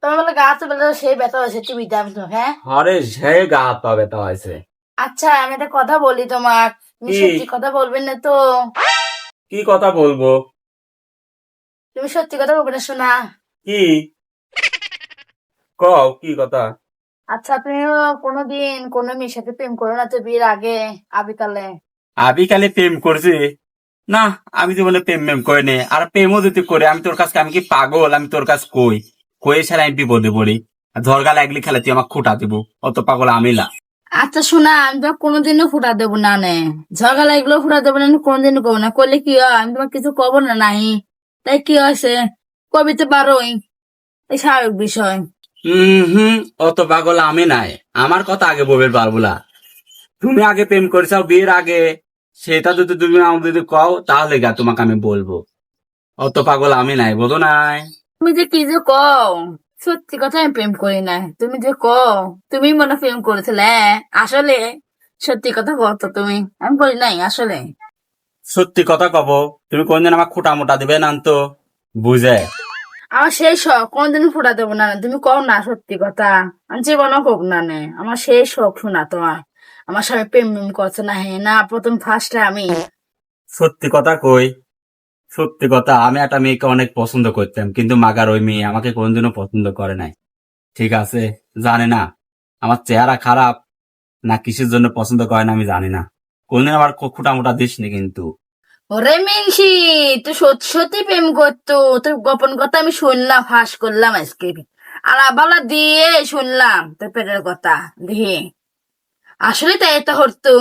তোমার বলে গা হাতে বলে সেই ব্যথা হয়েছে টিভি দাম তো, হ্যাঁ? আরে সে গা হাত পা ব্যথা হয়েছে। আচ্ছা আমি একটা কথা বলি তোমার, তুমি কি? সত্যি কথা বলবেন না তো? কি কথা বলবো? তুমি সত্যি কথা বলবে না শোনা? কি কও, কি কথা? আচ্ছা তুমি কোনোদিন কোনো মেয়ের সাথে প্রেম করো না তো বিয়ের আগে, আবিকালে? আবি কালে প্রেম করছি? না, আমি তো বলে প্রেম মেম করে নে। আর প্রেমও যদি করে, আমি তোর কাছে আমি কি পাগল? আমি তোর কাছে কই ছাড়া আমি বিপদে পড়ি। আর ঝরগা লাগলি খেলে তুই আমাকে খুঁটা দিব, অত পাগল আমি না। আচ্ছা শোনা, আমি তোমার কোনোদিনও ফুটা দেবো না নে, ঝগড়া লাগলো ফুটা দেবো না, আমি কোনোদিনও করবো না। করলে কি হয়, আমি তোমার কিছু কব না নাই, তাই কি হয়েছে? কবিতে পারোই, এই স্বাভাবিক বিষয়। হুম, অত পাগল আমি নাই। আমার কথা আগে বলবে পারবো না। তুমি আগে প্রেম করেছাও বিয়ের আগে, সেটা যদি তুমি আমাকে যদি কও তাহলে গা তোমাকে আমি বলবো। অত পাগল আমি নাই, বোঝো নাই? তুমি যে কি যে কও, সত্যি কথা আমি প্রেম করি না, তুমি যে কও তুমি মনে হয় প্রেম করেছিলে, আসলে সত্যি কথা কও তো তুমি, আমি করি নাই আসলে। সত্যি কথা কব? তুমি কোনদিন আমার খুঁটা মোটা দিবে না তো, বুঝে? আমার সেই শখ, কোনোদিন ফুটা দেবো না, তুমি কও না সত্যি কথা, আমি জীবনও কোক না নে, আমার সেই শখ শোনা তোমার, আমার স্বামী প্রেম প্রেম করছে না, হ্যাঁ না, প্রথম ফার্স্টে আমি। সত্যি কথা কই, সত্যি কথা, আমি একটা মেয়েকে অনেক পছন্দ করতাম, কিন্তু মাগার ওই মেয়ে আমাকে কোনদিনও পছন্দ করে নাই। ঠিক আছে, জানে না আমার চেহারা খারাপ না কিসের জন্য পছন্দ করে না, আমি জানি না। কোনদিন আবার খুঁটা মোটা দিস নি কিন্তু। ওরে মিনসি, তুই সত্যি সত্যি প্রেম করতো, তোর গোপন কথা আমি শুনলাম, ফাঁস করলাম আজকে, আলাবালা দিয়ে শুনলাম তোর পেটের কথা দিয়ে, আসলে তাই এটা হতো।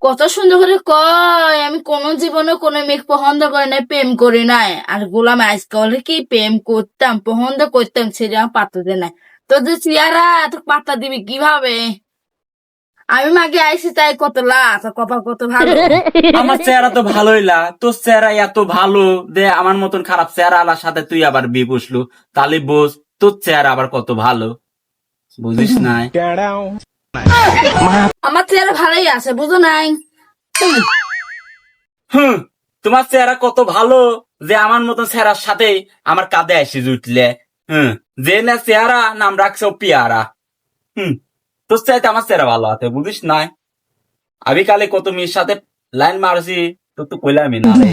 কত সুন্দর করে কয়, আমি কোন জীবনে কোনো মেয়ে পছন্দ করি নাই, প্রেম করি নাই, আর গোলাম আজকে হলে কি প্রেম করতাম, পছন্দ করতাম, ছেড়ে আমার পাত্তা দেয় নাই। তোদের চেহারা তো পাত্তা দিবি কিভাবে? আমি মাকে আইসি তাই কত লাভ, কপাল কত ভালো। আমার চেহারা তো ভালোই লা, তোর চেহারা এত ভালো দে, আমার মতন খারাপ চেহারা আলার সাথে তুই আবার বিয়ে বসলু, তাহলে বোঝ তোর চেহারা আবার কত ভালো, বুঝিস নাই? আমার চেহারা ভালোই আছে, বুঝো নাই? হুম, হুম, তোমার চেহারা কত ভালো যে আমার মতন চেহারার সাথে আমার কাঁধে এসে জুটলে। হুম, যে না চেহারা নাম রাখছো পেয়ারা। হুম, তোর চাইতে আমার চেহারা ভালো আছে, বুঝিস নাই? আমি কালে কত মেয়ের সাথে লাইন মারছি, তোর তো কইলামই না রে।